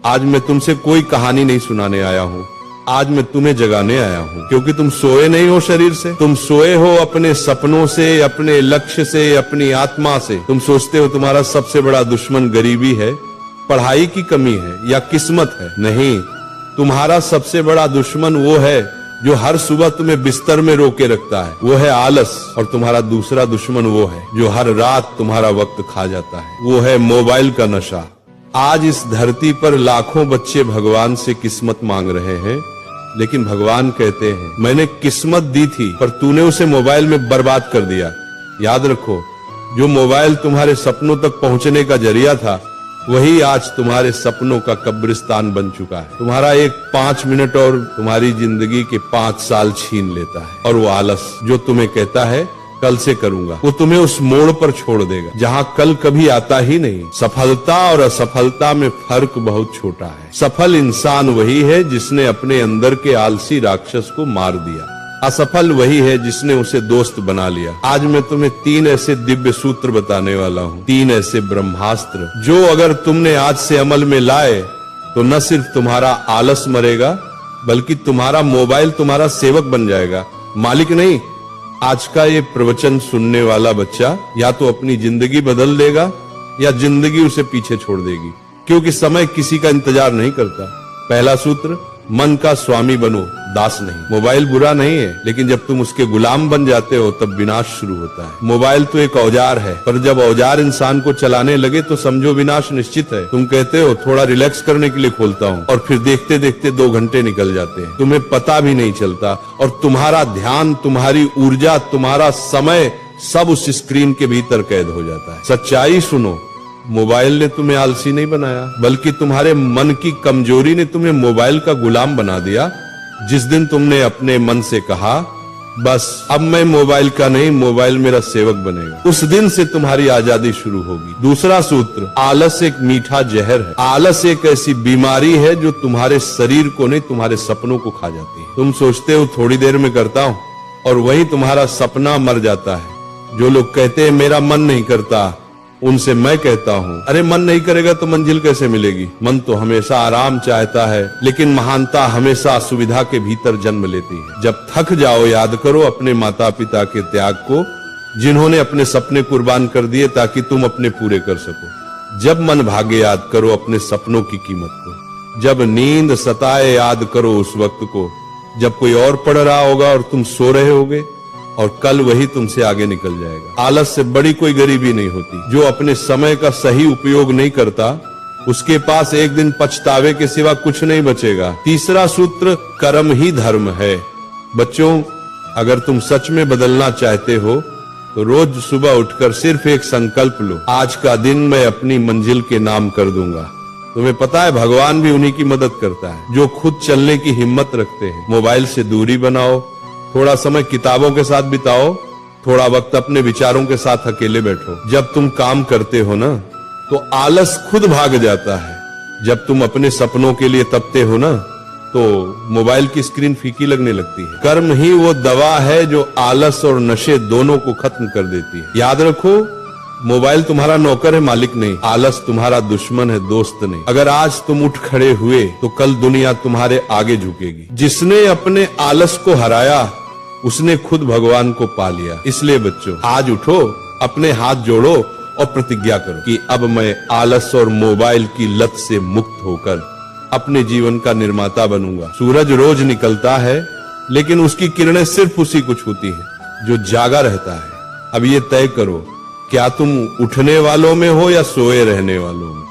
आज मैं तुमसे कोई कहानी नहीं सुनाने आया हूँ, आज मैं तुम्हें जगाने आया हूँ, क्योंकि तुम सोए नहीं हो शरीर से, तुम सोए हो अपने सपनों से, अपने लक्ष्य से, अपनी आत्मा से। तुम सोचते हो तुम्हारा सबसे बड़ा दुश्मन गरीबी है, पढ़ाई की कमी है या किस्मत है। नहीं, तुम्हारा सबसे बड़ा दुश्मन वो है जो हर सुबह तुम्हें बिस्तर में रोके रखता है, वो है आलस। और तुम्हारा दूसरा दुश्मन वो है जो हर रात तुम्हारा वक्त खा जाता है, वो है मोबाइल का नशा। आज इस धरती पर लाखों बच्चे भगवान से किस्मत मांग रहे हैं, लेकिन भगवान कहते हैं मैंने किस्मत दी थी पर तूने उसे मोबाइल में बर्बाद कर दिया। याद रखो, जो मोबाइल तुम्हारे सपनों तक पहुंचने का जरिया था, वही आज तुम्हारे सपनों का कब्रिस्तान बन चुका है। तुम्हारा एक 5 मिनट और तुम्हारी जिंदगी के 5 साल छीन लेता है। और वो आलस जो तुम्हें कहता है कल से करूंगा, वो तुम्हें उस मोड़ पर छोड़ देगा जहां कल कभी आता ही नहीं। सफलता और असफलता में फर्क बहुत छोटा है। सफल इंसान वही है जिसने अपने अंदर के आलसी राक्षस को मार दिया, असफल वही है जिसने उसे दोस्त बना लिया। आज मैं तुम्हें 3 ऐसे दिव्य सूत्र बताने वाला हूँ, 3 ऐसे ब्रह्मास्त्र जो अगर तुमने आज से अमल में लाए तो न सिर्फ तुम्हारा आलस मरेगा, बल्कि तुम्हारा मोबाइल तुम्हारा सेवक बन जाएगा, मालिक नहीं। आज का ये प्रवचन सुनने वाला बच्चा या तो अपनी जिंदगी बदल देगा या जिंदगी उसे पीछे छोड़ देगी, क्योंकि समय किसी का इंतजार नहीं करता। पहला सूत्र, मन का स्वामी बनो, दास नहीं। मोबाइल बुरा नहीं है, लेकिन जब तुम उसके गुलाम बन जाते हो तब विनाश शुरू होता है। मोबाइल तो एक औजार है, पर जब औजार इंसान को चलाने लगे तो समझो विनाश निश्चित है। तुम कहते हो थोड़ा रिलैक्स करने के लिए खोलता हूँ, और फिर देखते देखते 2 घंटे निकल जाते हैं, तुम्हें पता भी नहीं चलता, और तुम्हारा ध्यान, तुम्हारी ऊर्जा, तुम्हारा समय सब उस स्क्रीन के भीतर कैद हो जाता है। सच्चाई सुनो, मोबाइल ने तुम्हें आलसी नहीं बनाया, बल्कि तुम्हारे मन की कमजोरी ने तुम्हें मोबाइल का गुलाम बना दिया। जिस दिन तुमने अपने मन से कहा बस अब मैं मोबाइल का नहीं, मोबाइल मेरा सेवक बनेगा, उस दिन से तुम्हारी आजादी शुरू होगी। दूसरा सूत्र, आलस एक मीठा जहर है। आलस एक ऐसी बीमारी है जो तुम्हारे शरीर को नहीं, तुम्हारे सपनों को खा जाती है। तुम सोचते हो थोड़ी देर में करता हूं, और वही तुम्हारा सपना मर जाता है। जो लोग कहते हैं मेरा मन नहीं करता, उनसे मैं कहता हूँ, अरे मन नहीं करेगा तो मंजिल कैसे मिलेगी? मन तो हमेशा आराम चाहता है, लेकिन महानता हमेशा असुविधा के भीतर जन्म लेती है। जब थक जाओ याद करो अपने माता पिता के त्याग को, जिन्होंने अपने सपने कुर्बान कर दिए ताकि तुम अपने पूरे कर सको। जब मन भागे याद करो अपने सपनों की कीमत को। जब नींद सताए याद करो उस वक्त को जब कोई और पढ़ रहा होगा और तुम सो रहे होगे, और कल वही तुमसे आगे निकल जाएगा। आलस से बड़ी कोई गरीबी नहीं होती। जो अपने समय का सही उपयोग नहीं करता, उसके पास एक दिन पछतावे के सिवा कुछ नहीं बचेगा। तीसरा सूत्र, कर्म ही धर्म है। बच्चों, अगर तुम सच में बदलना चाहते हो तो रोज सुबह उठकर सिर्फ एक संकल्प लो, आज का दिन मैं अपनी मंजिल के नाम कर दूंगा। तुम्हें पता है भगवान भी उन्हीं की मदद करता है जो खुद चलने की हिम्मत रखते हैं। मोबाइल से दूरी बनाओ, थोड़ा समय किताबों के साथ बिताओ, थोड़ा वक्त अपने विचारों के साथ अकेले बैठो। जब तुम काम करते हो ना तो आलस खुद भाग जाता है। जब तुम अपने सपनों के लिए तपते हो ना तो मोबाइल की स्क्रीन फीकी लगने लगती है। कर्म ही वो दवा है जो आलस और नशे दोनों को खत्म कर देती है। याद रखो, मोबाइल तुम्हारा नौकर है, मालिक नहीं। आलस तुम्हारा दुश्मन है, दोस्त नहीं। अगर आज तुम उठ खड़े हुए तो कल दुनिया तुम्हारे आगे झुकेगी। जिसने अपने आलस को हराया उसने खुद भगवान को पा लिया। इसलिए बच्चों, आज उठो, अपने हाथ जोड़ो और प्रतिज्ञा करो कि अब मैं आलस और मोबाइल की लत से मुक्त होकर अपने जीवन का निर्माता बनूंगा। सूरज रोज निकलता है, लेकिन उसकी किरणें सिर्फ उसी को छूती हैं जो जागा रहता है। अब ये तय करो, क्या तुम उठने वालों में हो या सोए रहने वालों में?